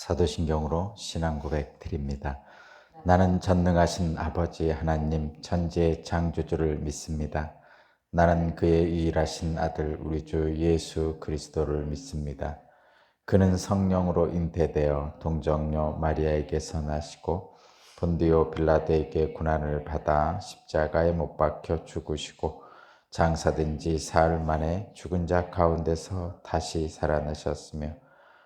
사도신경으로 신앙 고백 드립니다. 나는 전능하신 아버지 하나님 천지의 창조주를 믿습니다. 나는 그의 유일하신 아들 우리 주 예수 그리스도를 믿습니다. 그는 성령으로 잉태되어 동정녀 마리아에게서 나시고 본디오 빌라도에게 고난을 받아 십자가에 못 박혀 죽으시고 장사된 지 사흘 만에 죽은 자 가운데서 다시 살아나셨으며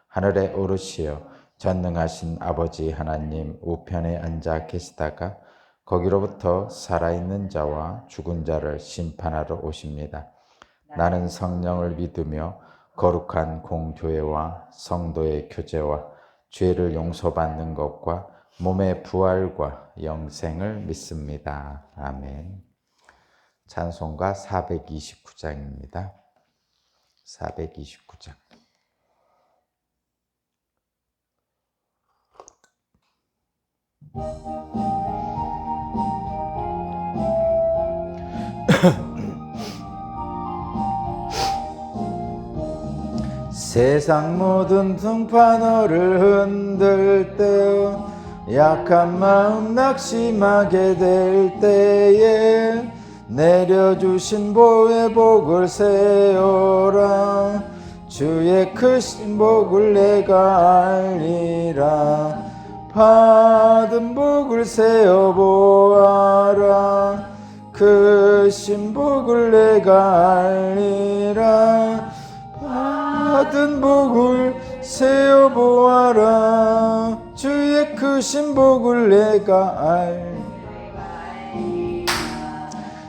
하늘에 오르시어 전능하신 아버지 하나님 우편에 앉아 계시다가 거기로부터 살아있는 자와 죽은 자를 심판하러 오십니다. 나는 성령을 믿으며 거룩한 공교회와 성도의 교제와 죄를 용서받는 것과 몸의 부활과 영생을 믿습니다. 아멘. 찬송가 429장입니다. 429장. 세상 모든 등파 너를 흔들 때 약한 마음 낙심하게 될 때에 내려주신 보의 복을 세어라. 주의 크신 복을 내가 알리라. 받은 복을 세어보아라. 크신 복을 내가 알리라. 받은 복을 세어보아라. 주의 크신 복을 내가 알리라.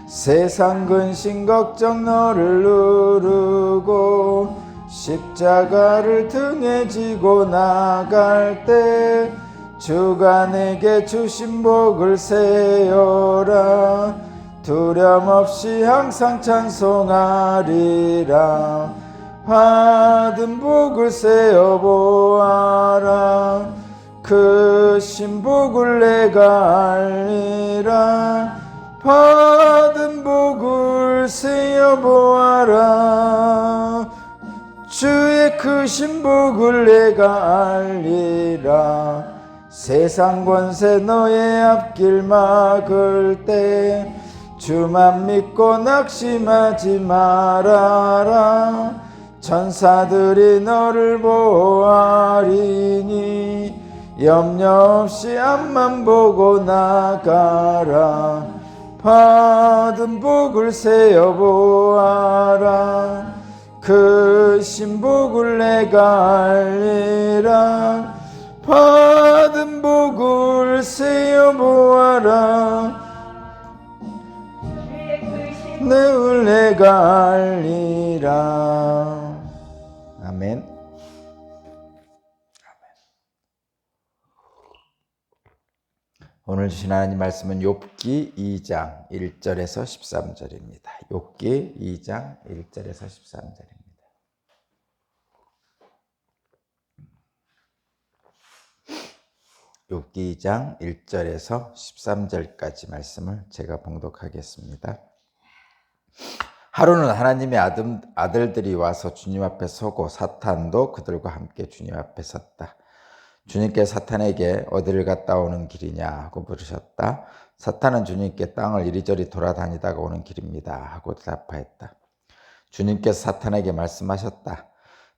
세상 근심 걱정 너를 누르고 십자가를 등에 지고 나갈 때 주가 내게 주신 복을 세어라. 두려움 없이 항상 찬송하리라. 받은 복을 세어보아라. 크신 복을 내가 알리라. 받은 복을 세어보아라. 주의 크신 복을 내가 알리라. 세상 권세 너의 앞길 막을 때 주만 믿고 낙심하지 말아라. 천사들이 너를 보호하리니 염려 없이 앞만 보고 나가라. 받은 복을 세어보아라. 크신 복을 내가 알리라. 받은 복을 세어보아라. 늘 내가 알리라. 아멘. 오늘 주신 하나님 말씀은 욥기 2장 1절에서 13절입니다. 욥기 2장 1절에서 13절입니다. 욥기 2장 1절에서 13절까지 말씀을 제가 봉독하겠습니다. 하루는 하나님의 아들들이 와서 주님 앞에 서고 사탄도 그들과 함께 주님 앞에 섰다. 주님께 사탄에게 어디를 갔다 오는 길이냐 하고 물으셨다. 사탄은 주님께 땅을 이리저리 돌아다니다가 오는 길입니다 하고 대답하였다. 주님께서 사탄에게 말씀하셨다.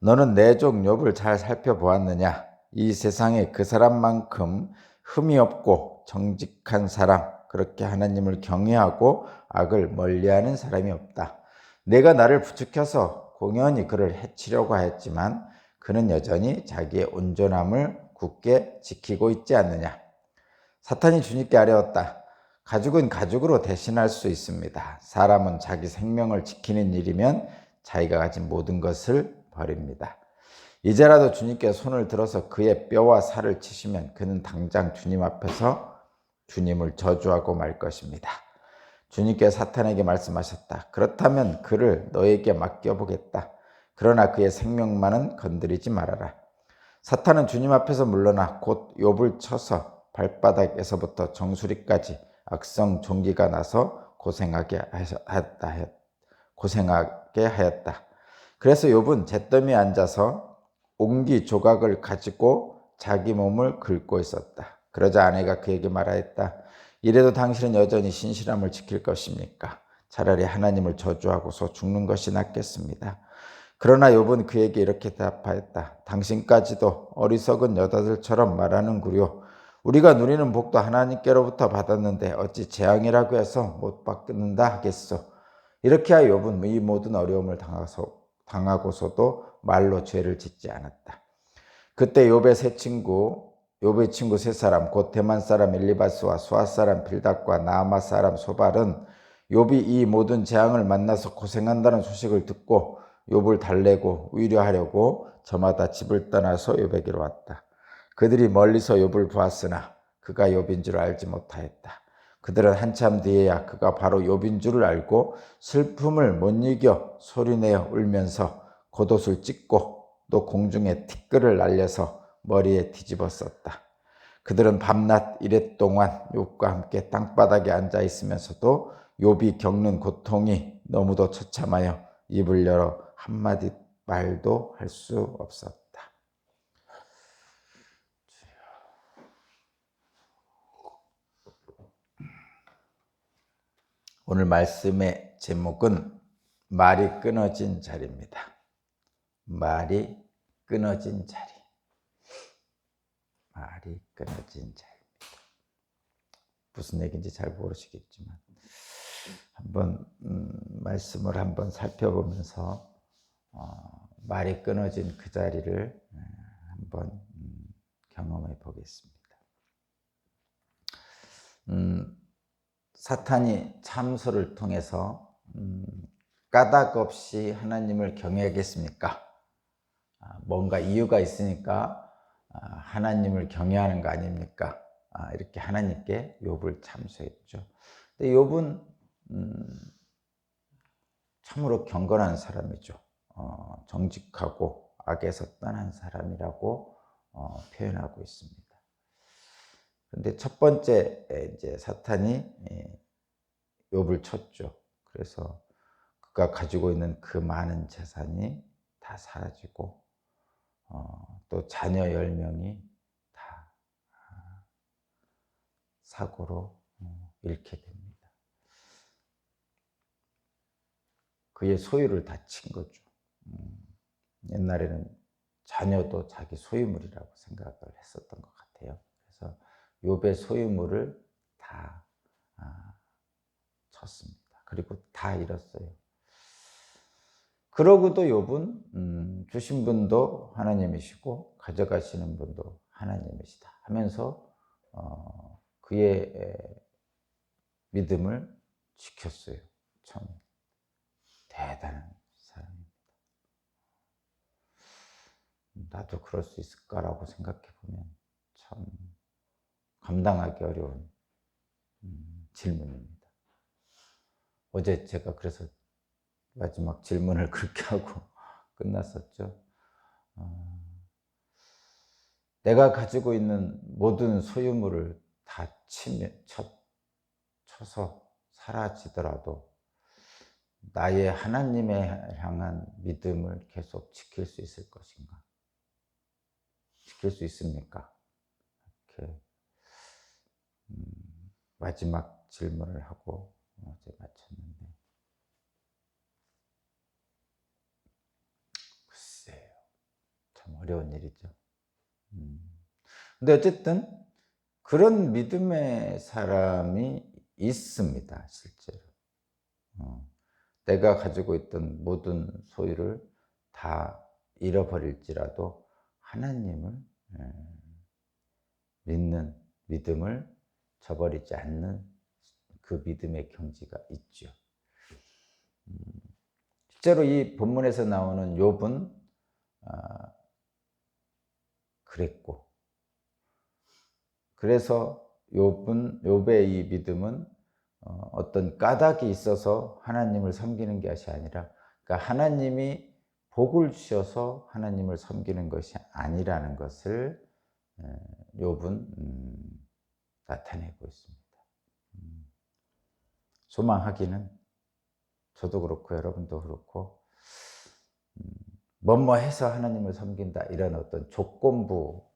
너는 내 종 욥을 잘 살펴보았느냐? 이 세상에 그 사람만큼 흠이 없고 정직한 사람, 그렇게 하나님을 경외하고 악을 멀리하는 사람이 없다. 내가 나를 부추겨서 공연히 그를 해치려고 하였지만 그는 여전히 자기의 온전함을 굳게 지키고 있지 않느냐. 사탄이 주님께 아뢰었다. 가죽은 가죽으로 대신할 수 있습니다. 사람은 자기 생명을 지키는 일이면 자기가 가진 모든 것을 버립니다. 이제라도 주님께 손을 들어서 그의 뼈와 살을 치시면 그는 당장 주님 앞에서 주님을 저주하고 말 것입니다. 주님께 사탄에게 말씀하셨다. 그렇다면 그를 너에게 맡겨보겠다. 그러나 그의 생명만은 건드리지 말아라. 사탄은 주님 앞에서 물러나 곧 욥을 쳐서 발바닥에서부터 정수리까지 악성 종기가 나서 고생하게 하였다. 그래서 욥은 잿더미에 앉아서 옹기 조각을 가지고 자기 몸을 긁고 있었다. 그러자 아내가 그에게 말하였다. 이래도 당신은 여전히 신실함을 지킬 것입니까? 차라리 하나님을 저주하고서 죽는 것이 낫겠습니다. 그러나 욥은 그에게 이렇게 대답하였다. 당신까지도 어리석은 여자들처럼 말하는구려. 우리가 누리는 복도 하나님께로부터 받았는데 어찌 재앙이라고 해서 못 받는다 하겠소. 이렇게 하여 욥은 이 모든 어려움을 당하고서도 말로 죄를 짓지 않았다. 그때 욥의 친구 세 사람, 곧 대만 사람 엘리바스와 수아 사람 빌닷과 나아마 사람 소발은 욥이 이 모든 재앙을 만나서 고생한다는 소식을 듣고 욥을 달래고 위로하려고 저마다 집을 떠나서 욥에게로 왔다. 그들이 멀리서 욥을 보았으나 그가 욥인 줄 알지 못하였다. 그들은 한참 뒤에야 그가 바로 욥인 줄을 알고 슬픔을 못 이겨 소리내어 울면서 겉옷을 찢고 또 공중에 티끌을 날려서 머리에 뒤집어 썼다. 그들은 밤낮 이랫동안 욥과 함께 땅바닥에 앉아 있으면서도 욥이 겪는 고통이 너무도 처참하여 입을 열어 한마디 말도 할 수 없었다. 오늘 말씀의 제목은 말이 끊어진 자리입니다. 말이 끊어진 자리. 말이 끊어진 자리입니다. 무슨 얘기인지 잘 모르시겠지만 한번 말씀을 한번 살펴보면서 말이 끊어진 그 자리를 한번 경험해 보겠습니다. 사탄이 참소를 통해서 까닭 없이 하나님을 경외하겠습니까? 뭔가 이유가 있으니까 하나님을 경외하는 거 아닙니까? 이렇게 하나님께 욥을 참소했죠. 근데 욥은 참으로 경건한 사람이죠. 정직하고 악에서 떠난 사람이라고 표현하고 있습니다. 그런데 첫 번째 이제 사탄이 욥을 쳤죠. 그래서 그가 가지고 있는 그 많은 재산이 다 사라지고 또 자녀 10명이 다 사고로 잃게 됩니다. 그의 소유를 다 친 거죠. 옛날에는 자녀도 자기 소유물이라고 생각을 했었던 것 같아요. 그래서 욥의 소유물을 다 쳤습니다. 그리고 다 잃었어요. 그러고도 욥은 주신 분도 하나님이시고 가져가시는 분도 하나님이시다 하면서 그의 믿음을 지켰어요. 참 대단한 사람입니다. 나도 그럴 수 있을까라고 생각해 보면 참 감당하기 어려운 질문입니다. 어제 제가 그래서 마지막 질문을 그렇게 하고 끝났었죠. 내가 가지고 있는 모든 소유물을 다 쳐서 사라지더라도 나의 하나님에 향한 믿음을 계속 지킬 수 있을 것인가? 지킬 수 있습니까? 이렇게 마지막 질문을 하고 어제 마쳤는데 글쎄요, 참 어려운 일이죠. 근데 어쨌든 그런 믿음의 사람이 있습니다, 실제로. 내가 가지고 있던 모든 소유를 다 잃어버릴지라도 하나님을 믿는 믿음을 저버리지 않는 그 믿음의 경지가 있죠. 실제로 이 본문에서 나오는 욥은 그랬고, 그래서 욥의 이 믿음은 어떤 까닭이 있어서 하나님을 섬기는 것이 아니라, 그러니까 하나님이 복을 주셔서 하나님을 섬기는 것이 아니라는 것을 욥은 나타내고 있습니다. 소망하기는 저도 그렇고 여러분도 그렇고 뭐뭐 해서 하나님을 섬긴다 이런 어떤 조건부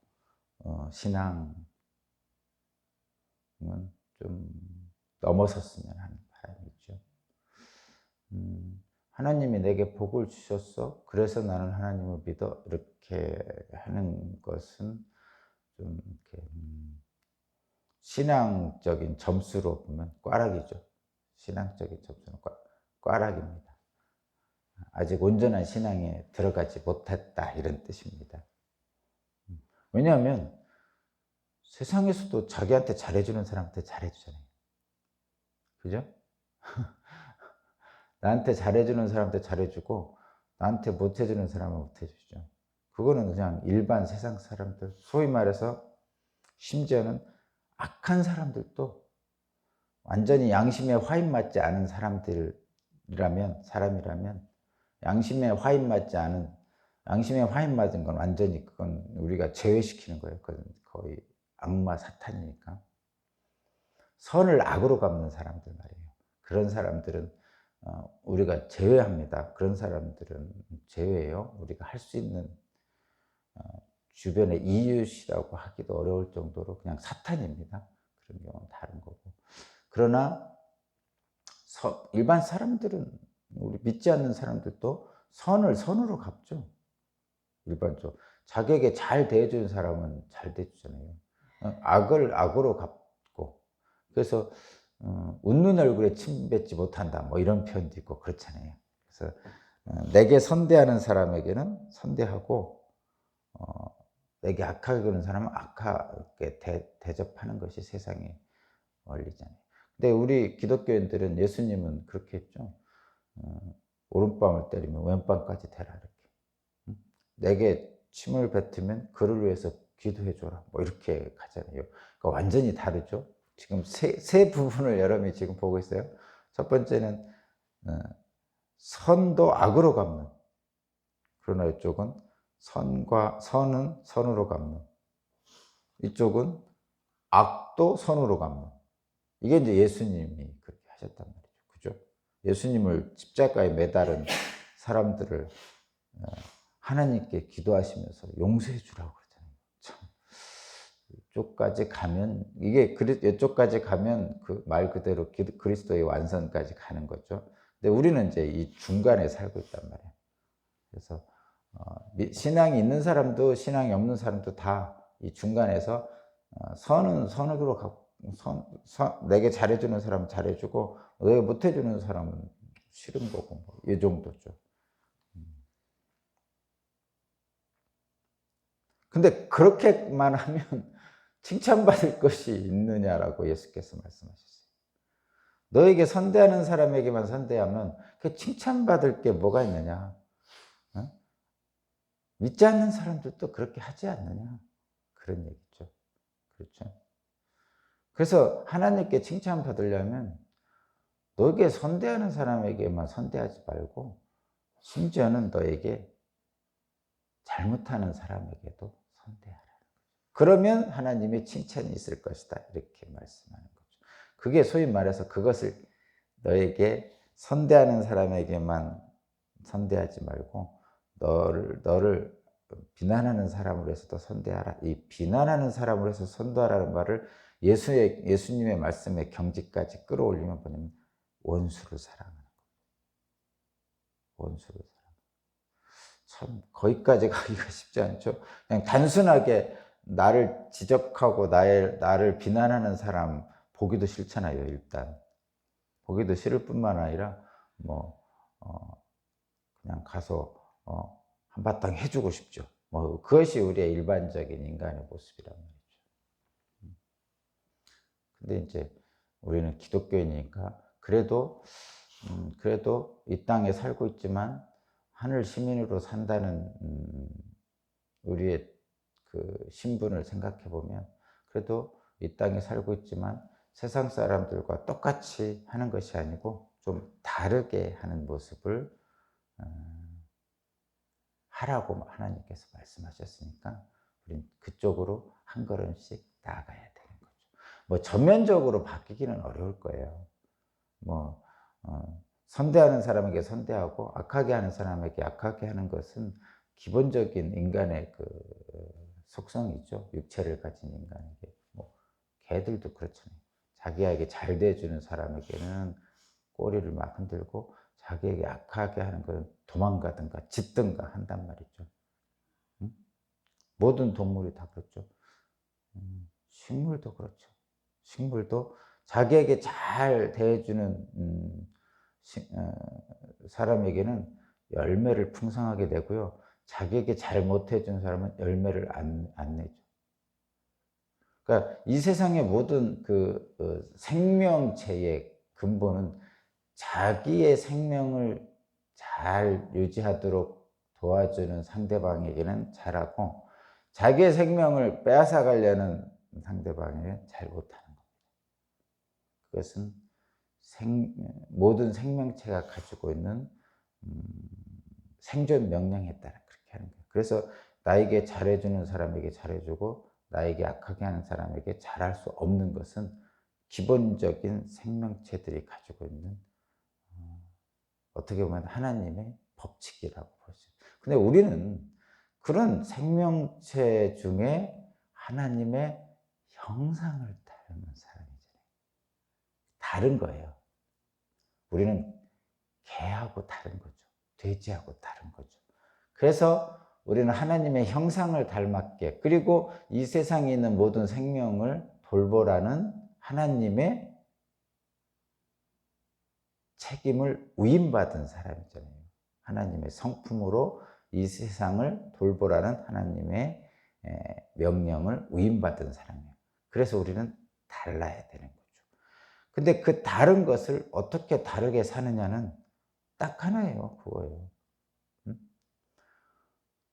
신앙은 좀 넘어섰으면 하는 바람이죠. 하나님이 내게 복을 주셨어. 그래서 나는 하나님을 믿어. 이렇게 하는 것은 좀 이렇게 신앙적인 점수로 보면 꽈락이죠. 신앙적인 점수는 꽈락입니다. 아직 온전한 신앙에 들어가지 못했다 이런 뜻입니다. 왜냐하면 세상에서도 자기한테 잘해주는 사람한테 잘해주잖아요. 그죠? 나한테 잘해주는 사람한테 잘해주고 나한테 못해주는 사람은 못해주죠. 그거는 그냥 일반 세상 사람들, 소위 말해서 심지어는 악한 사람들도 완전히 양심에 화인 맞지 않은 사람이라면 양심에 화인 맞은 건 완전히 그건 우리가 제외시키는 거예요. 그건 거의 악마 사탄이니까. 선을 악으로 갚는 사람들 말이에요. 그런 사람들은 우리가 제외합니다. 그런 사람들은 제외예요. 우리가 할 수 있는 주변의 이웃이라고 하기도 어려울 정도로 그냥 사탄입니다. 그런 경우는 다른 거고. 그러나 일반 사람들은 우리 믿지 않는 사람들도 선을 선으로 갚죠. 일반적으로 자기에게 잘 대해주는 사람은 잘 대해주잖아요. 악을 악으로 갚고 그래서 웃는 얼굴에 침 뱉지 못한다 뭐 이런 표현도 있고 그렇잖아요. 그래서 내게 선대하는 사람에게는 선대하고 내게 악하게 그러는 사람은 악하게 대접하는 것이 세상의 원리잖아요. 근데 우리 기독교인들은 예수님은 그렇게 했죠. 오른뺨을 때리면 왼뺨까지 대라 이렇게. 내게 침을 뱉으면 그를 위해서 기도해줘라 뭐 이렇게 가잖아요. 그러니까 완전히 다르죠. 지금 세 부분을 여러분이 지금 보고 있어요. 첫 번째는 선도 악으로 갚는, 그러나 이쪽은 선은 선으로 갚는, 이쪽은 악도 선으로 갚는. 이게 이제 예수님이 그렇게 하셨단 말이죠. 그죠? 예수님을 십자가에 매달은 사람들을 하나님께 기도하시면서 용서해 주라고 그러잖아요. 참, 이쪽까지 가면, 이쪽까지 가면 그 말 그대로 그리스도의 완성까지 가는 거죠. 근데 우리는 이제 이 중간에 살고 있단 말이에요. 그래서 신앙이 있는 사람도 신앙이 없는 사람도 다 이 중간에서 선은 선으로 갖고 내게 잘해주는 사람은 잘해주고 내게 못해주는 사람은 싫은 거고 뭐 이 정도죠. 근데 그렇게만 하면 칭찬받을 것이 있느냐라고 예수께서 말씀하셨어요. 너에게 선대하는 사람에게만 선대하면 그 칭찬받을 게 뭐가 있느냐? 믿지 않는 사람들도 그렇게 하지 않느냐? 그런 얘기죠. 그렇죠? 그래서 하나님께 칭찬받으려면 너에게 선대하는 사람에게만 선대하지 말고 심지어는 너에게 잘못하는 사람에게도 선대하라. 그러면 하나님의 칭찬이 있을 것이다. 이렇게 말씀하는 거죠. 그게 소위 말해서 그것을 너에게 선대하는 사람에게만 선대하지 말고 너를 비난하는 사람으로 해서도 선대하라. 이 비난하는 사람으로 해서 선대하라는 말을 예수님의 말씀의 경지까지 끌어올리면 뭐냐면 원수를 사랑하는 거예요. 원수를 참 거기까지 가기가 쉽지 않죠. 그냥 단순하게 나를 지적하고 나를 비난하는 사람 보기도 싫잖아요. 일단 보기도 싫을 뿐만 아니라 뭐 그냥 가서 한바탕 해주고 싶죠. 뭐 그것이 우리의 일반적인 인간의 모습이란 말이죠. 근데 이제 우리는 기독교인이니까 그래도 이 땅에 살고 있지만 하늘 시민으로 산다는 우리의 그 신분을 생각해 보면 그래도 이 땅에 살고 있지만 세상 사람들과 똑같이 하는 것이 아니고 좀 다르게 하는 모습을 하라고 하나님께서 말씀하셨으니까 우린 그쪽으로 한 걸음씩 나아가야 되는 거죠. 뭐 전면적으로 바뀌기는 어려울 거예요. 뭐 선대하는 사람에게 선대하고 악하게 하는 사람에게 악하게 하는 것은 기본적인 인간의 그 속성이 있죠. 육체를 가진 인간에게. 뭐 개들도 그렇잖아요. 자기에게 잘 대해주는 사람에게는 꼬리를 막 흔들고 자기에게 악하게 하는 건 도망가든가 짖든가 한단 말이죠. 응? 모든 동물이 다 그렇죠. 식물도 그렇죠. 식물도 자기에게 잘 대해주는 사람에게는 열매를 풍성하게 내고요. 자기에게 잘 못해주는 사람은 열매를 안 내죠. 그러니까 이 세상의 모든 생명체의 근본은 자기의 생명을 잘 유지하도록 도와주는 상대방에게는 잘하고 자기의 생명을 빼앗아 가려는 상대방에게는 잘 못하는 겁니다. 그것은 모든 생명체가 가지고 있는 생존 명령에 따라 그렇게 하는 거예요. 그래서 나에게 잘해주는 사람에게 잘해주고 나에게 악하게 하는 사람에게 잘할 수 없는 것은 기본적인 생명체들이 가지고 있는 어떻게 보면 하나님의 법칙이라고 볼 수 있어요. 근데 우리는 그런 생명체 중에 하나님의 형상을 닮은 사람이잖아요. 다른 거예요. 우리는 개하고 다른 거죠. 돼지하고 다른 거죠. 그래서 우리는 하나님의 형상을 닮았게, 그리고 이 세상에 있는 모든 생명을 돌보라는 하나님의 책임을 위임받은 사람이잖아요. 하나님의 성품으로 이 세상을 돌보라는 하나님의 명령을 위임받은 사람이에요. 그래서 우리는 달라야 되는 거죠. 근데 그 다른 것을 어떻게 다르게 사느냐는 딱 하나예요. 그거예요.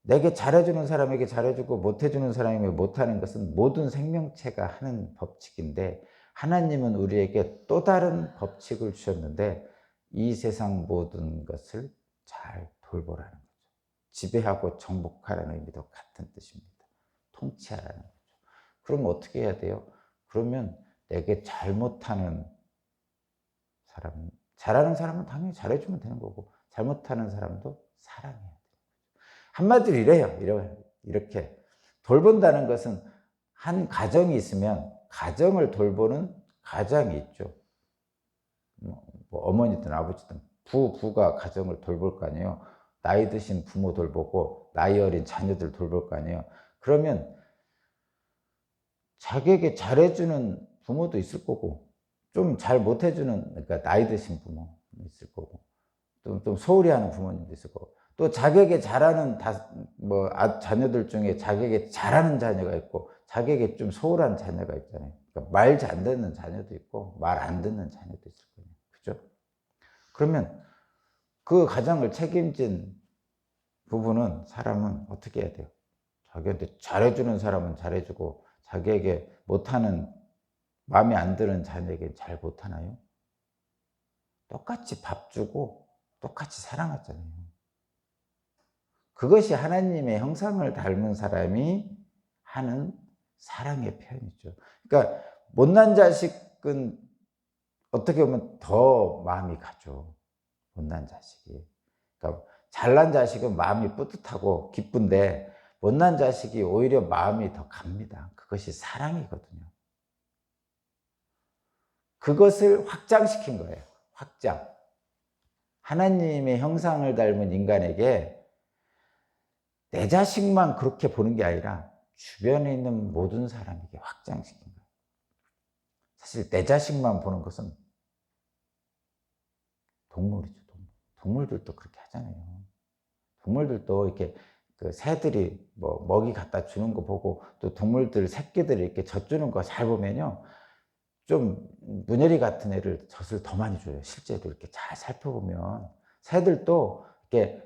내게 잘해주는 사람에게 잘해주고 못해주는 사람에게 못하는 것은 모든 생명체가 하는 법칙인데, 하나님은 우리에게 또 다른 법칙을 주셨는데 이 세상 모든 것을 잘 돌보라는 거죠. 지배하고 정복하라는 의미도 같은 뜻입니다. 통치하라는 거죠. 그럼 어떻게 해야 돼요? 그러면 내게 잘못하는 사람, 잘하는 사람은 당연히 잘해주면 되는 거고 잘못하는 사람도 사랑해야 돼요. 한마디로 이래요. 이렇게 돌본다는 것은 한 가정이 있으면 가정을 돌보는 가장이 있죠. 뭐 어머니든 아버지든 부가 가정을 돌볼 거 아니에요. 나이 드신 부모 돌보고 나이 어린 자녀들 돌볼 거 아니에요. 그러면 자기에게 잘해주는 부모도 있을 거고 좀 잘 못해주는, 그러니까 나이 드신 부모 있을 거고 좀 소홀히 하는 부모님도 있을 거고 또 자기에게 잘하는 자녀들 중에 자기에게 잘하는 자녀가 있고 자기에게 좀 소홀한 자녀가 있잖아요. 그러니까 말 잘 듣는 자녀도 있고 말 안 듣는 자녀도 있을 거예요. 그죠? 그러면 그 가정을 책임진 부부는, 사람은 어떻게 해야 돼요? 자기한테 잘해주는 사람은 잘해주고 자기에게 못하는, 마음에 안 드는 자녀에게 잘 못하나요? 똑같이 밥 주고 똑같이 사랑하잖아요. 그것이 하나님의 형상을 닮은 사람이 하는 사랑의 표현이죠. 그러니까 못난 자식은 어떻게 보면 더 마음이 가죠. 못난 자식이. 그러니까 잘난 자식은 마음이 뿌듯하고 기쁜데 못난 자식이 오히려 마음이 더 갑니다. 그것이 사랑이거든요. 그것을 확장시킨 거예요. 확장. 하나님의 형상을 닮은 인간에게 내 자식만 그렇게 보는 게 아니라 주변에 있는 모든 사람에게 확장시킨 거예요. 사실 내 자식만 보는 것은 동물이죠. 동물들도 그렇게 하잖아요. 동물들도 이렇게 그 새들이 뭐 먹이 갖다 주는 거 보고 또 동물들 새끼들이 이렇게 젖 주는 거 잘 보면요, 좀 문열이 같은 애를 젖을 더 많이 줘요. 실제로 이렇게 잘 살펴보면 새들도 이렇게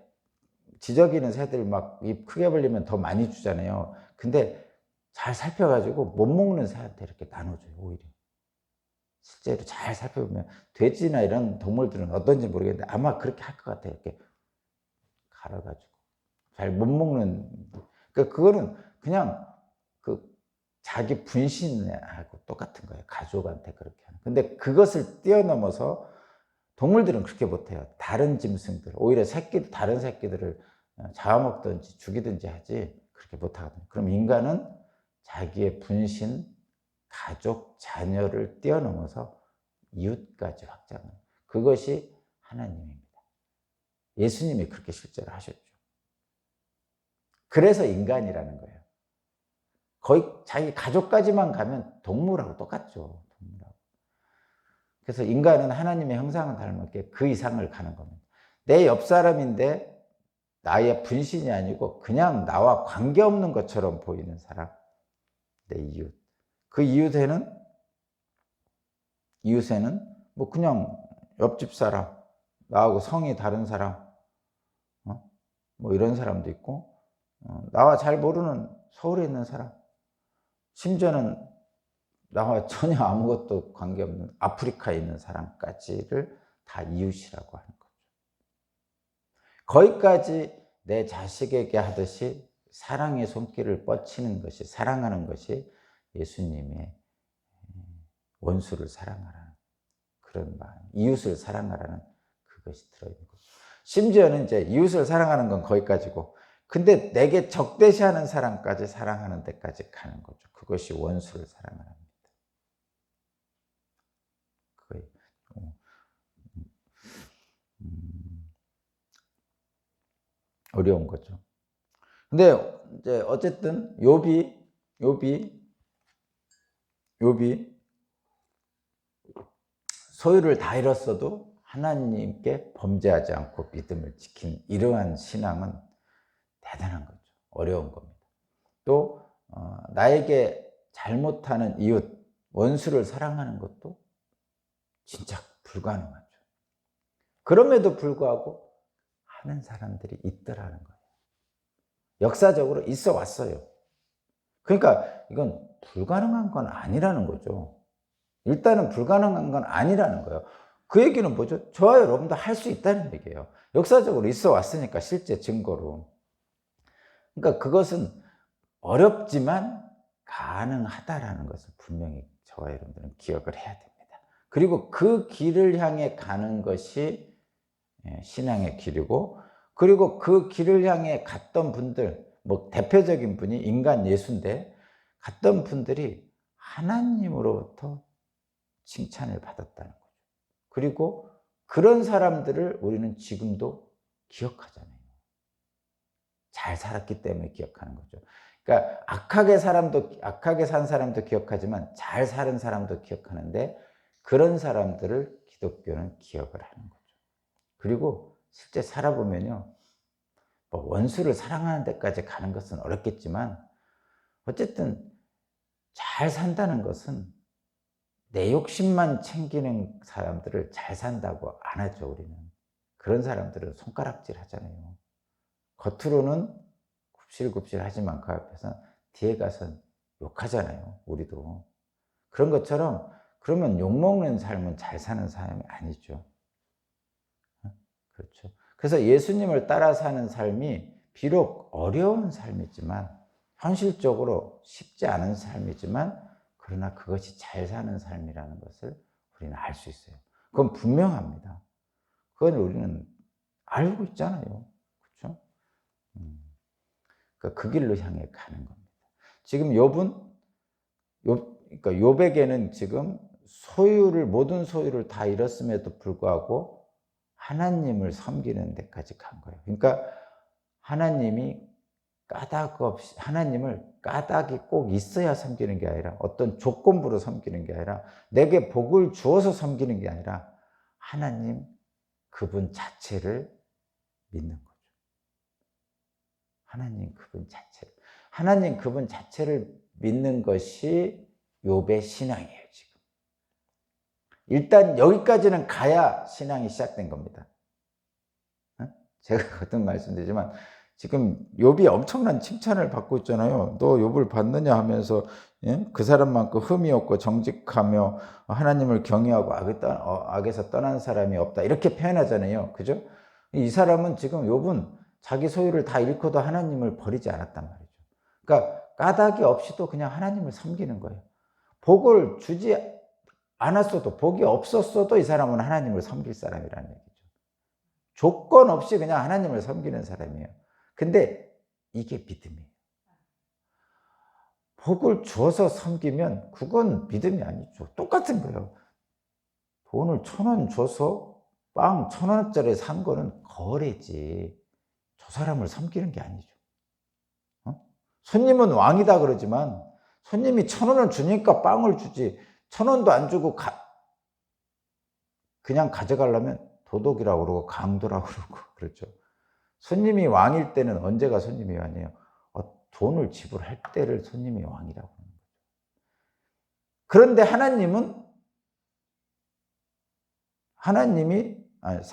지저귀는 새들 막 입 크게 벌리면 더 많이 주잖아요. 근데 잘 살펴가지고 못 먹는 새한테 이렇게 나눠줘요, 오히려. 실제로 잘 살펴보면 돼지나 이런 동물들은 어떤지 모르겠는데 아마 그렇게 할 것 같아요. 이렇게 갈아가지고 잘 못 먹는. 그러니까 그거는 그냥 그 자기 분신하고 똑같은 거예요. 가족한테 그렇게 하는. 근데 그것을 뛰어넘어서 동물들은 그렇게 못해요. 다른 짐승들, 오히려 다른 새끼들을 잡아먹든지 죽이든지 하지, 그렇게 못하거든요. 그럼 인간은 자기의 분신, 가족, 자녀를 뛰어넘어서 이웃까지 확장하는, 그것이 하나님입니다. 예수님이 그렇게 실제로 하셨죠. 그래서 인간이라는 거예요. 거의 자기 가족까지만 가면 동물하고 똑같죠. 동물하고. 그래서 인간은 하나님의 형상을 닮았기에 그 이상을 가는 겁니다. 내 옆 사람인데 나의 분신이 아니고 그냥 나와 관계없는 것처럼 보이는 사람, 내 이웃. 그 이웃에는 뭐 그냥 옆집 사람, 나하고 성이 다른 사람, 뭐 이런 사람도 있고, 나와 잘 모르는 서울에 있는 사람, 심지어는 나와 전혀 아무것도 관계없는 아프리카에 있는 사람까지를 다 이웃이라고 하는 거죠. 거기까지 내 자식에게 하듯이 사랑의 손길을 뻗치는 것이, 사랑하는 것이 예수님의 원수를 사랑하라는 그런 마음, 이웃을 사랑하라는 그것이 들어있는 거죠. 심지어는 이제 이웃을 사랑하는 건 거기까지고, 근데 내게 적대시하는 사람까지 사랑하는 데까지 가는 거죠. 그것이 원수를 사랑하는 겁니다. 어려운 거죠. 근데 이제 어쨌든 욥이 소유를 다 잃었어도 하나님께 범죄하지 않고 믿음을 지킨 이러한 신앙은 대단한 거죠. 어려운 겁니다. 또 나에게 잘못하는 이웃, 원수를 사랑하는 것도 진짜 불가능하죠. 그럼에도 불구하고 하는 사람들이 있더라는 거예요. 역사적으로 있어 왔어요. 그러니까 이건 불가능한 건 아니라는 거죠. 일단은 불가능한 건 아니라는 거예요. 그 얘기는 뭐죠? 저와 여러분도 할 수 있다는 얘기예요. 역사적으로 있어 왔으니까, 실제 증거로. 그러니까 그것은 어렵지만 가능하다라는 것을 분명히 저와 여러분들은 기억을 해야 됩니다. 그리고 그 길을 향해 가는 것이 신앙의 길이고, 그리고 그 길을 향해 갔던 분들, 뭐 대표적인 분이 인간 예수인데, 갔던 분들이 하나님으로부터 칭찬을 받았다는 거죠. 그리고 그런 사람들을 우리는 지금도 기억하잖아요. 잘 살았기 때문에 기억하는 거죠. 그러니까 악하게 산 사람도 기억하지만 잘 사는 사람도 기억하는데, 그런 사람들을 기독교는 기억을 하는 거죠. 그리고 실제 살아보면요, 뭐 원수를 사랑하는 데까지 가는 것은 어렵겠지만, 어쨌든 잘 산다는 것은 내 욕심만 챙기는 사람들을 잘 산다고 안 하죠, 우리는. 그런 사람들은 손가락질 하잖아요. 겉으로는 굽실굽실 하지만 그 앞에서 뒤에 가선 욕하잖아요, 우리도. 그런 것처럼, 그러면 욕먹는 삶은 잘 사는 삶이 아니죠. 그렇죠. 그래서 예수님을 따라 사는 삶이 비록 어려운 삶이지만, 현실적으로 쉽지 않은 삶이지만, 그러나 그것이 잘 사는 삶이라는 것을 우리는 알 수 있어요. 그건 분명합니다. 그건 우리는 알고 있잖아요. 그렇죠? 그러니까 그 길로 향해 가는 겁니다. 지금 그러니까 욥에게는 지금 모든 소유를 다 잃었음에도 불구하고 하나님을 섬기는 데까지 간 거예요. 그러니까 하나님을 까닭이 꼭 있어야 섬기는 게 아니라, 어떤 조건부로 섬기는 게 아니라, 내게 복을 주어서 섬기는 게 아니라, 하나님 그분 자체를 믿는 거죠. 하나님 그분 자체를 믿는 것이 욥의 신앙이에요, 지금. 일단 여기까지는 가야 신앙이 시작된 겁니다. 제가 거듭 말씀드리지만, 지금 욥이 엄청난 칭찬을 받고 있잖아요. 너 욥을 봤느냐 하면서, 그 사람만큼 흠이 없고 정직하며 하나님을 경외하고 악에서 떠난 사람이 없다, 이렇게 표현하잖아요. 그죠? 이 사람은 지금 욥은 자기 소유를 다 잃고도 하나님을 버리지 않았단 말이죠. 그러니까 까닭이 없이도 그냥 하나님을 섬기는 거예요. 복을 주지 않았어도, 복이 없었어도 이 사람은 하나님을 섬길 사람이라는 얘기죠. 조건 없이 그냥 하나님을 섬기는 사람이에요. 근데 이게 믿음이에요. 복을 주어서 섬기면 그건 믿음이 아니죠. 똑같은 거예요. 돈을 1,000원 줘서 빵 1,000원짜리 산 거는 거래지. 저 사람을 섬기는 게 아니죠. 손님은 왕이다 그러지만 손님이 1,000원을 주니까 빵을 주지 1,000원도 안 주고 그냥 가져가려면 도둑이라고 그러고 강도라고 그러고 그렇죠. 손님이 왕일 때는 언제가 손님이 왕이에요? 돈을 지불할 때를 손님이 왕이라고 하는 거죠. 그런데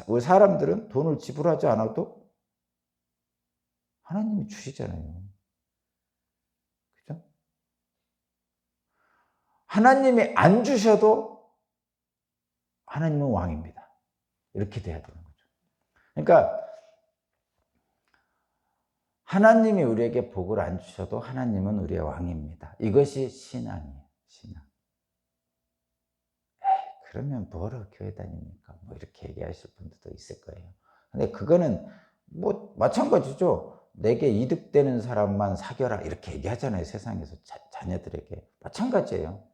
우리 사람들은 돈을 지불하지 않아도 하나님이 주시잖아요. 그죠? 하나님이 안 주셔도 하나님은 왕입니다. 이렇게 돼야 되는 거죠. 그러니까 하나님이 우리에게 복을 안 주셔도 하나님은 우리의 왕입니다. 이것이 신앙이에요. 신앙. 그러면 뭐하러 교회 다닙니까? 뭐 이렇게 얘기하실 분들도 있을 거예요. 근데 그거는 뭐 마찬가지죠. 내게 이득되는 사람만 사귀어라 이렇게 얘기하잖아요. 세상에서 자녀들에게. 마찬가지예요.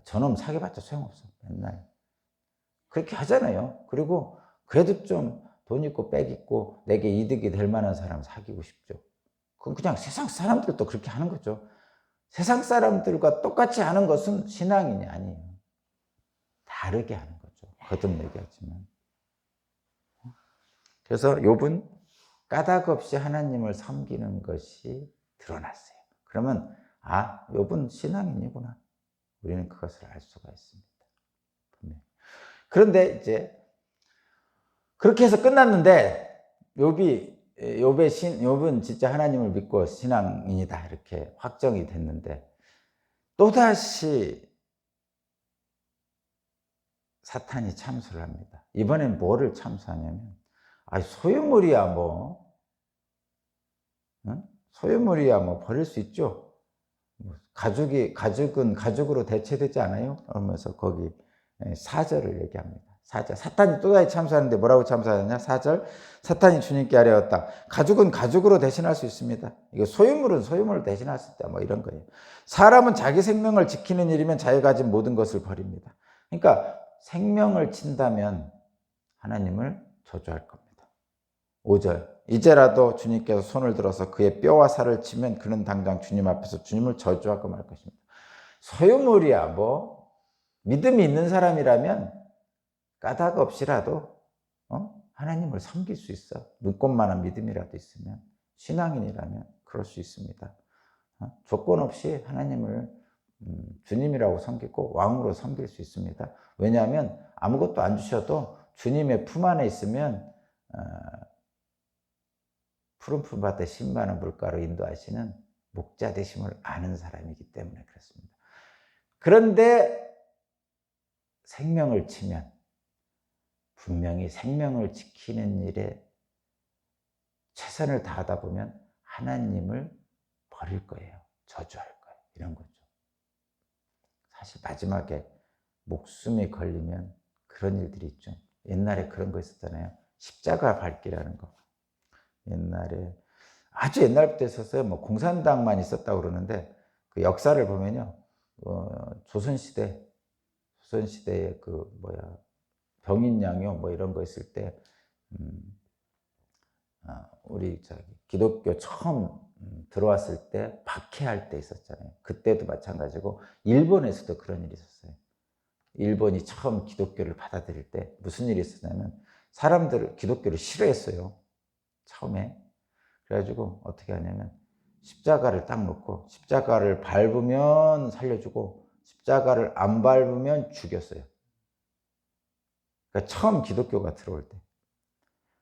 저놈 사귀어봤자 소용없어. 맨날. 그렇게 하잖아요. 그리고 그래도 좀 돈 있고 빽 있고 내게 이득이 될 만한 사람 사귀고 싶죠. 그건 그냥 세상 사람들도 그렇게 하는 거죠. 세상 사람들과 똑같이 하는 것은 신앙이 아니에요. 다르게 하는 거죠. 거듭얘기하지만. 그래서 욥은 까닭 없이 하나님을 섬기는 것이 드러났어요. 그러면 욥은 신앙인이구나. 우리는 그것을 알 수가 있습니다. 그런데 이제 그렇게 해서 끝났는데 욥은 진짜 하나님을 믿고 신앙인이다 이렇게 확정이 됐는데 또다시 사탄이 참수를 합니다. 이번엔 뭐를 참수하냐면 소유물이야 뭐 소유물이야 뭐 버릴 수 있죠. 가죽은 가죽으로 대체되지 않아요? 그러면서 거기 4절을 얘기합니다. 4절. 사탄이 또다시 참수하는데 뭐라고 참수하느냐? 4절. 사탄이 주님께 아뢰었다. 가죽은 가죽으로 대신할 수 있습니다. 이거 소유물은 소유물을 대신할 수 있다. 뭐 이런 거예요. 사람은 자기 생명을 지키는 일이면 자기가 가진 모든 것을 버립니다. 그러니까 생명을 친다면 하나님을 저주할 겁니다. 5절. 이제라도 주님께서 손을 들어서 그의 뼈와 살을 치면 그는 당장 주님 앞에서 주님을 저주하고 말 것입니다. 소유물이야 뭐 믿음이 있는 사람이라면 까닭 없이라도 하나님을 섬길 수 있어. 눈꽃만한 믿음이라도 있으면 신앙인이라면 그럴 수 있습니다. 조건 없이 하나님을 주님이라고 섬기고 왕으로 섬길 수 있습니다. 왜냐하면 아무것도 안 주셔도 주님의 품 안에 있으면 푸른 풀밭에 신바는 물가로 인도하시는 목자 되심을 아는 사람이기 때문에 그렇습니다. 그런데 생명을 치면 분명히 생명을 지키는 일에 최선을 다하다 보면 하나님을 버릴 거예요. 저주할 거예요. 이런 거죠. 사실 마지막에 목숨이 걸리면 그런 일들이 있죠. 옛날에 그런 거 있었잖아요. 십자가 밟기라는 거. 옛날에 아주 옛날부터 있었어요. 뭐 공산당만 있었다고 그러는데 그 역사를 보면요. 조선시대에 병인양요 뭐 이런 거 있을 때 우리 기독교 처음 들어왔을 때 박해할 때 있었잖아요. 그때도 마찬가지고 일본에서도 그런 일이 있었어요. 일본이 처음 기독교를 받아들일 때 무슨 일이 있었냐면 사람들을 기독교를 싫어했어요. 처음에. 그래가지고 어떻게 하냐면 십자가를 딱 놓고 십자가를 밟으면 살려주고 십자가를 안 밟으면 죽였어요. 그러니까 처음 기독교가 들어올 때.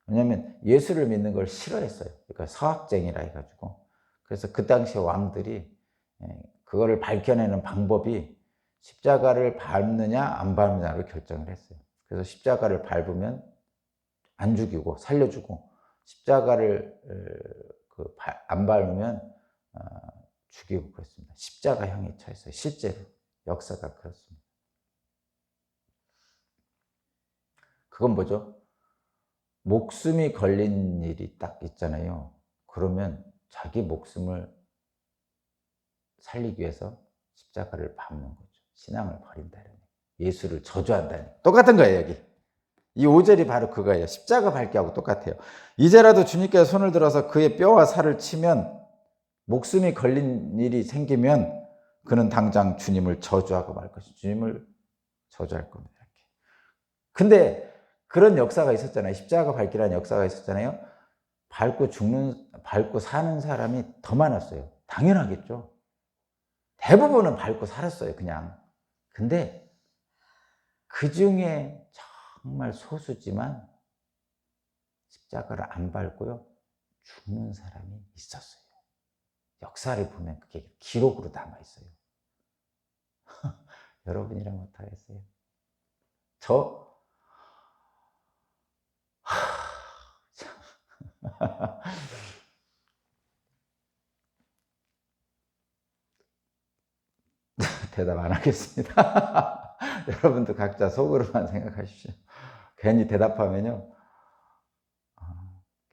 왜냐하면 예수를 믿는 걸 싫어했어요. 그러니까 서학쟁이라 해가지고. 그래서 그 당시 왕들이 그거를 밝혀내는 방법이 십자가를 밟느냐 안 밟느냐로 결정을 했어요. 그래서 십자가를 밟으면 안 죽이고 살려주고 십자가를 안 밟으면 죽이고 그랬습니다. 십자가형이 처했어요. 실제로 역사가 그렇습니다. 그건 뭐죠? 목숨이 걸린 일이 딱 있잖아요. 그러면 자기 목숨을 살리기 위해서 십자가를 밟는 거죠. 신앙을 버린다는, 예수를 저주한다는, 똑같은 거예요. 여기 이 5절이 바로 그거예요. 십자가 밟기 하고 똑같아요. 이제라도 주님께서 손을 들어서 그의 뼈와 살을 치면, 목숨이 걸린 일이 생기면 그는 당장 주님을 저주하고 말 것이죠. 주님을 저주할 겁니다. 이렇게. 근데 그런 역사가 있었잖아요. 십자가 밟기라는 역사가 있었잖아요. 밟고 사는 사람이 더 많았어요. 당연하겠죠. 대부분은 밟고 살았어요, 그냥. 근데 그 중에 정말 소수지만 십자가를 안 밟고요, 죽는 사람이 있었어요. 역사를 보면 그게 기록으로 남아 있어요. 여러분이라면 어떡하겠어요? 대답 안 하겠습니다. 여러분도 각자 속으로만 생각하십시오. 괜히 대답하면요,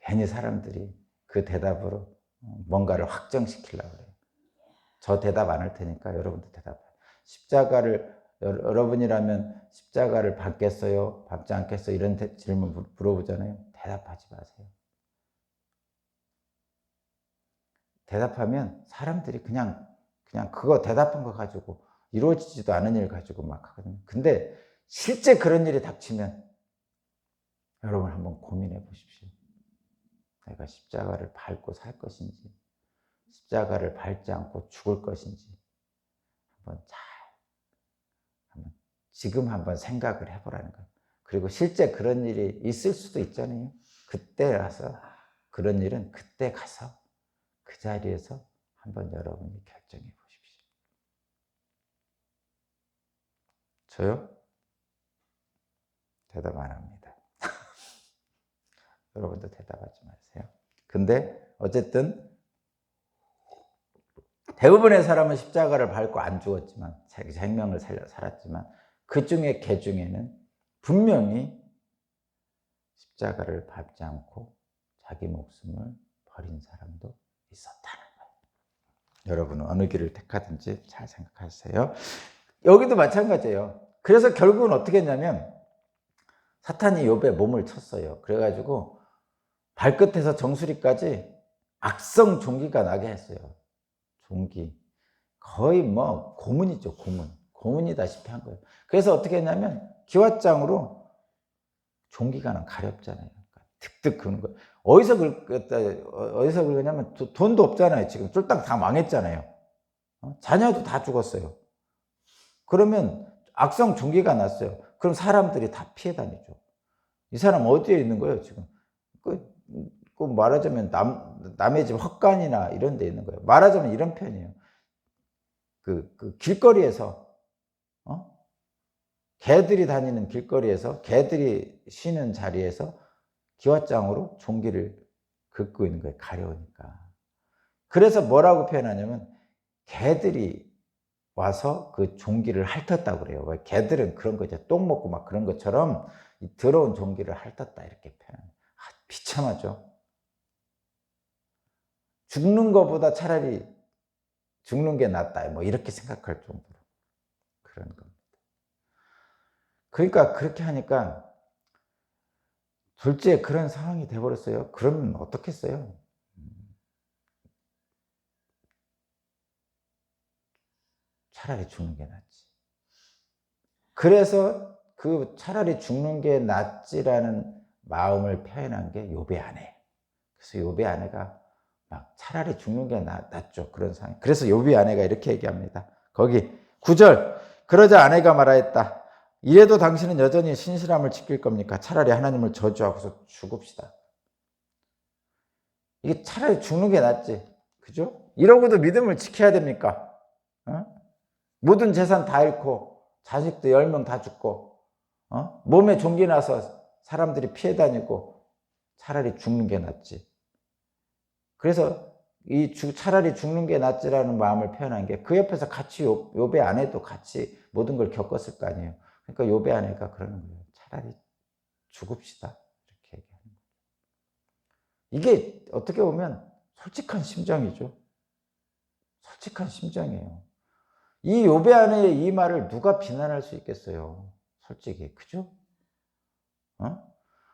괜히 사람들이 그 대답으로 뭔가를 확정시키려고 그래요. 저 대답 안 할 테니까 여러분도 대답해요. 여러분이라면 십자가를 밟겠어요? 밟지 않겠어요? 이런 질문 물어보잖아요. 대답하지 마세요. 대답하면 사람들이 그냥 그거 대답한 거 가지고 이루어지지도 않은 일 가지고 막 하거든요. 근데 실제 그런 일이 닥치면 여러분 한번 고민해 보십시오. 내가 십자가를 밟고 살 것인지, 십자가를 밟지 않고 죽을 것인지 지금 한번 생각을 해보라는 거예요. 그리고 실제 그런 일이 있을 수도 있잖아요. 그때라서, 그런 일은 그때 가서 그 자리에서 한번 여러분이 결정해 보십시오. 저요? 대답 안 합니다. 여러분도 대답하지 마세요. 근데 어쨌든 대부분의 사람은 십자가를 밟고 안 죽었지만, 자기 생명을 살았지만, 그 중에 개 중에는 분명히 십자가를 밟지 않고 자기 목숨을 버린 사람도 있었다는 거예요. 여러분은 어느 길을 택하든지 잘 생각하세요. 여기도 마찬가지예요. 그래서 결국은 어떻게 했냐면 사탄이 욥의 몸을 쳤어요. 그래가지고 발끝에서 정수리까지 악성 종기가 나게 했어요. 종기. 거의 뭐 고문이죠, 고문이다시피 한 거예요. 그래서 어떻게 했냐면 기왓장으로, 종기가 가렵잖아요. 득득 그는 거예요. 어디서 긁냐면 돈도 없잖아요. 지금 쫄딱 다 망했잖아요. 자녀도 다 죽었어요. 그러면 악성 종기가 났어요. 그럼 사람들이 다 피해 다니죠. 이 사람 어디에 있는 거예요, 지금? 말하자면 남의 집 헛간이나 이런 데 있는 거예요. 말하자면 이런 편이에요. 길거리에서, 개들이 다니는 길거리에서, 개들이 쉬는 자리에서 기왓장으로 종기를 긁고 있는 거예요. 가려우니까. 그래서 뭐라고 표현하냐면 개들이 와서 그 종기를 핥았다고 그래요. 왜? 개들은 그런 거죠. 똥 먹고 막 그런 것처럼 이 더러운 종기를 핥았다 이렇게 표현해요. 비참하죠. 죽는 것보다 차라리 죽는 게 낫다, 뭐 이렇게 생각할 정도로 그런 겁니다. 그러니까 그렇게 하니까 둘째 그런 상황이 돼버렸어요. 그러면 어떻겠어요? 차라리 죽는 게 낫지. 그래서 그 차라리 죽는 게 낫지라는 마음을 표현한 게 욥의 아내예요. 그래서 욥의 아내가 막 차라리 죽는 게 낫죠. 그런 상황. 그래서 욥의 아내가 이렇게 얘기합니다. 거기 9절. 그러자 아내가 말하였다. 이래도 당신은 여전히 신실함을 지킬 겁니까? 차라리 하나님을 저주하고서 죽읍시다. 이게 차라리 죽는 게 낫지. 그죠? 이러고도 믿음을 지켜야 됩니까? 모든 재산 다 잃고 자식도 10명 다 죽고 몸에 종기 나서 사람들이 피해 다니고 차라리 죽는 게 낫지. 그래서 차라리 죽는 게 낫지라는 마음을 표현한 게 그 옆에서 같이 욥의 아내도 같이 모든 걸 겪었을 거 아니에요. 그러니까 욥의 아내가 그러는 거예요. 차라리 죽읍시다. 이렇게 얘기하는 거예요. 이게 어떻게 보면 솔직한 심정이죠. 솔직한 심정이에요. 이 욥의 아내의 이 말을 누가 비난할 수 있겠어요? 솔직히. 그죠?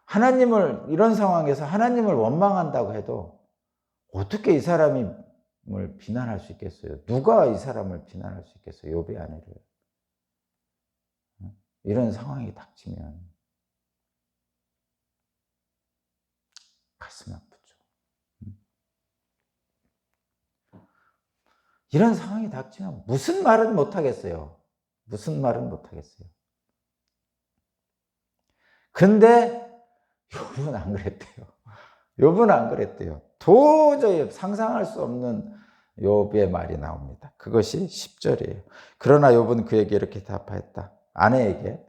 하나님을, 이런 상황에서 하나님을 원망한다고 해도 어떻게 이 사람을 비난할 수 있겠어요? 누가 이 사람을 비난할 수 있겠어요? 욥의 아내를. 이런 상황이 닥치면 가슴 아프죠. 이런 상황이 닥치면 무슨 말은 못하겠어요. 무슨 말은 못하겠어요. 근데 욥은 안 그랬대요. 욥은 안 그랬대요. 도저히 상상할 수 없는 욥의 말이 나옵니다. 그것이 10절이에요. 그러나 욥은 그에게 이렇게 답하였다. 아내에게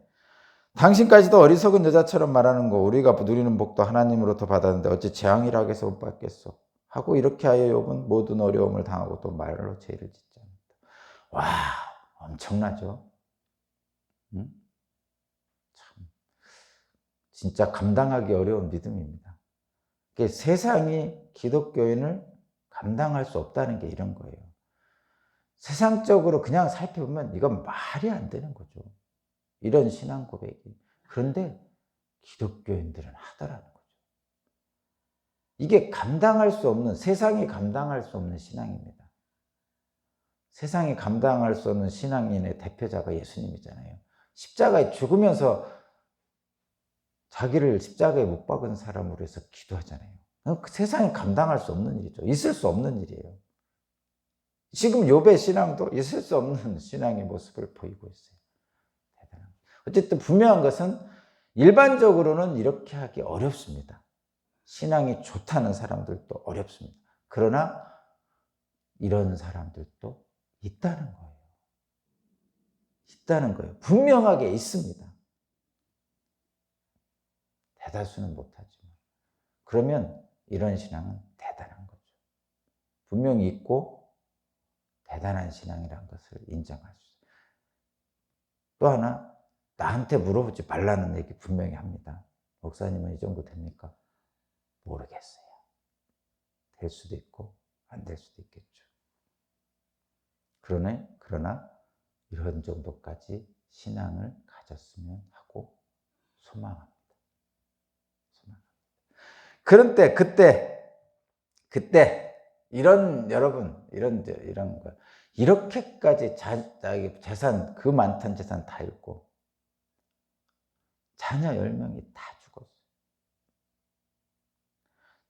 당신까지도 어리석은 여자처럼 말하는 거 우리가 누리는 복도 하나님으로부터 받았는데 어찌 재앙이라고 해서 못 받겠소. 하고 이렇게 하여 욥은 모든 어려움을 당하고 또 말로 죄를 짓지 않았다. 와, 엄청나죠? 응? 참, 진짜 감당하기 어려운 믿음입니다. 세상이 기독교인을 감당할 수 없다는 게 이런 거예요. 세상적으로 그냥 살펴보면 이건 말이 안 되는 거죠. 이런 신앙 고백이. 그런데 기독교인들은 하더라는 거죠. 이게 감당할 수 없는, 세상이 감당할 수 없는 신앙입니다. 세상이 감당할 수 없는 신앙인의 대표자가 예수님이잖아요. 십자가에 죽으면서 자기를 십자가에 못 박은 사람으로 해서 기도하잖아요. 세상이 감당할 수 없는 일이죠. 있을 수 없는 일이에요. 지금 욥의 신앙도 있을 수 없는 신앙의 모습을 보이고 있어요. 대단합니다. 어쨌든 분명한 것은 일반적으로는 이렇게 하기 어렵습니다. 신앙이 좋다는 사람들도 어렵습니다. 그러나 이런 사람들도 있다는 거예요. 있다는 거예요. 분명하게 있습니다. 대다수는 못하지만. 그러면 이런 신앙은 대단한 거죠. 분명히 있고 대단한 신앙이라는 것을 인정할 수 있어요. 또 하나, 나한테 물어보지 말라는 얘기 분명히 합니다. 목사님은 이 정도 됩니까? 모르겠어요. 될 수도 있고 안 될 수도 있겠죠. 그러나 이런 정도까지 신앙을 가졌으면 하고 소망합니다. 그런데 그때 여러분 이런 거 이렇게까지 재산 그 많던 재산 다 잃고 자녀 10명이 다 죽었어요.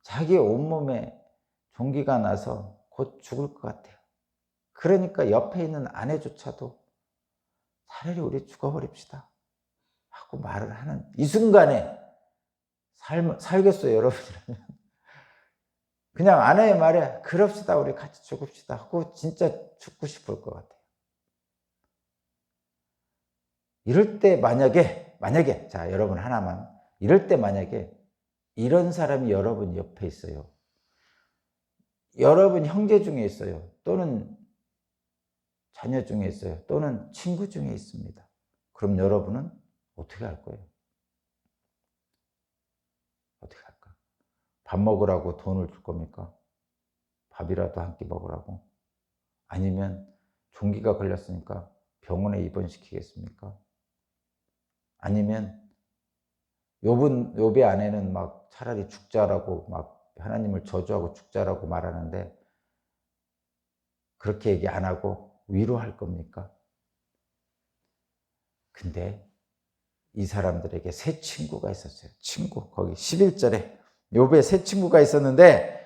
자기 온몸에 종기가 나서 곧 죽을 것 같아요. 그러니까 옆에 있는 아내조차도 차라리 우리 죽어버립시다 하고 말을 하는 이 순간에 살겠어요, 여러분이라면? 그냥 아내의 말에 그럽시다, 우리 같이 죽읍시다 하고 진짜 죽고 싶을 것 같아요. 이럴 때 만약에 자, 여러분 하나만, 이럴 때 만약에 이런 사람이 여러분 옆에 있어요. 여러분 형제 중에 있어요. 또는 자녀 중에 있어요. 또는 친구 중에 있습니다. 그럼 여러분은 어떻게 할 거예요? 어떻게 할까? 밥 먹으라고 돈을 줄 겁니까? 밥이라도 한 끼 먹으라고? 아니면 종기가 걸렸으니까 병원에 입원시키겠습니까? 아니면 욥의 아내는 막 차라리 죽자라고 막 하나님을 저주하고 죽자라고 말하는데 그렇게 얘기 안 하고 위로할 겁니까? 근데 이 사람들에게 세 친구가 있었어요. 거기 11절에 욥의 세 친구가 있었는데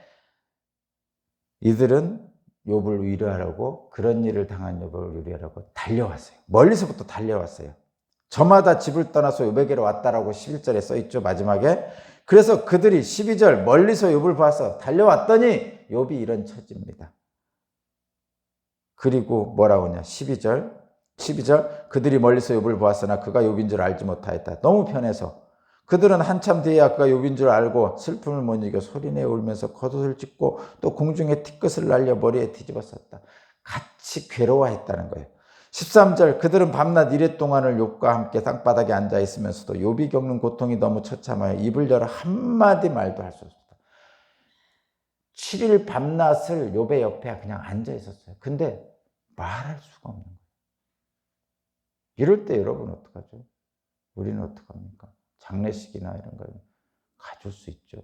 이들은 욥을 위로하려고, 그런 일을 당한 욥을 위로하려고 달려왔어요. 멀리서부터 달려왔어요. 저마다 집을 떠나서 욥에게로 왔다라고 11절에 써있죠, 마지막에. 그래서 그들이 12절 멀리서 욥을 봐서 달려왔더니 욥이 이런 처지입니다. 그리고 뭐라고 하냐, 12절 그들이 멀리서 욥을 보았으나 그가 욥인 줄 알지 못하였다. 너무 편해서 그들은 한참 뒤에야 그가 욥인 줄 알고 슬픔을 못 이겨 소리내어 울면서 겉옷을 찢고 또 공중에 티끝을 날려 머리에 뒤집었었다. 같이 괴로워했다는 거예요. 13절 그들은 밤낮 이레 동안을 욥과 함께 땅바닥에 앉아 있으면서도 욥이 겪는 고통이 너무 처참하여 입을 열어 한마디 말도 할 수 없었다. 7일 밤낮을 욥의 옆에 그냥 앉아 있었어요. 근데 말할 수가 없는 거예요. 이럴 때 여러분 어떡하죠? 우리는 어떡합니까? 장례식이나 이런 거 가줄 수 있죠.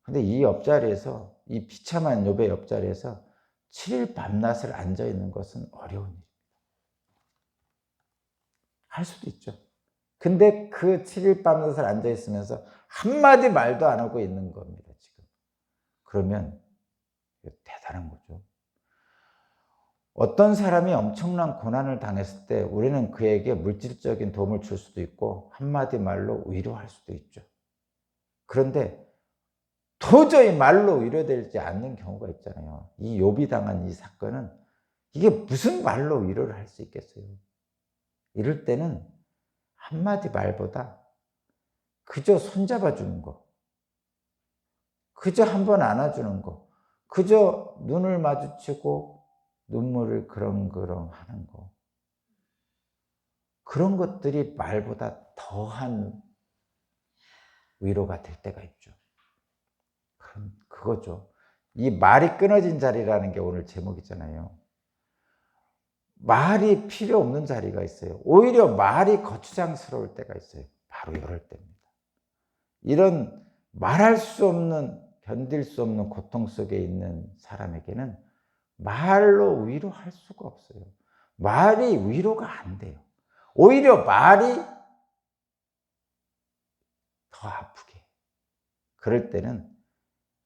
근데 이 옆자리에서, 이 비참한 욥의 옆자리에서 7일 밤낮을 앉아 있는 것은 어려운 일입니다. 할 수도 있죠. 근데 그 7일 밤낮을 앉아 있으면서 한마디 말도 안 하고 있는 겁니다, 지금. 그러면 대단한 거죠. 어떤 사람이 엄청난 고난을 당했을 때 우리는 그에게 물질적인 도움을 줄 수도 있고 한마디 말로 위로할 수도 있죠. 그런데 도저히 말로 위로되지 않는 경우가 있잖아요. 이 욥이 당한 이 사건은 이게 무슨 말로 위로를 할 수 있겠어요. 이럴 때는 한마디 말보다 그저 손잡아 주는 거, 그저 한번 안아주는 거, 그저 눈을 마주치고 눈물을 그렁그렁 하는 거, 그런 것들이 말보다 더한 위로가 될 때가 있죠. 그거죠. 이 말이 끊어진 자리라는 게 오늘 제목이잖아요. 말이 필요 없는 자리가 있어요. 오히려 말이 거추장스러울 때가 있어요. 바로 이럴 때입니다. 이런 말할 수 없는, 견딜 수 없는 고통 속에 있는 사람에게는 말로 위로할 수가 없어요. 말이 위로가 안 돼요. 오히려 말이 더 아프게. 그럴 때는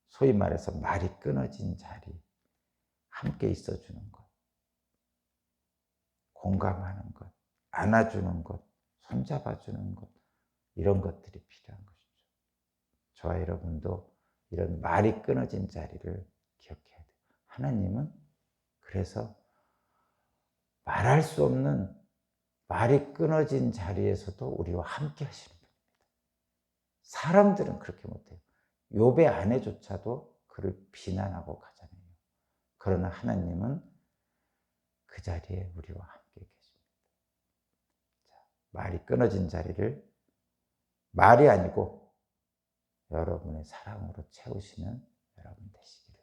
소위 말해서 말이 끊어진 자리, 함께 있어주는 것, 공감하는 것, 안아주는 것, 손잡아주는 것, 이런 것들이 필요한 것이죠. 저와 여러분도 이런 말이 끊어진 자리를 기억해야 돼요. 하나님은 그래서 말할 수 없는 말이 끊어진 자리에서도 우리와 함께 하시는 분입니다. 사람들은 그렇게 못해요. 욥의 아내조차도 그를 비난하고 가잖아요. 그러나 하나님은 그 자리에 우리와 함께 계십니다. 자, 말이 끊어진 자리를 말이 아니고 여러분의 사랑으로 채우시는 여러분 되시기를,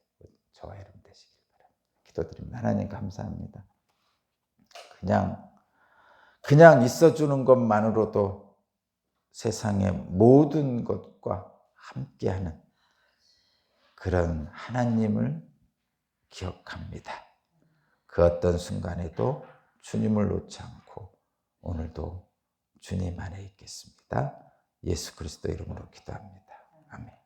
저와 여러분 되시기를 바랍니다. 기도드립니다. 하나님 감사합니다. 그냥 있어주는 것만으로도 세상의 모든 것과 함께하는 그런 하나님을 기억합니다. 그 어떤 순간에도 주님을 놓지 않고 오늘도 주님 안에 있겠습니다. 예수 그리스도 이름으로 기도합니다. 아멘.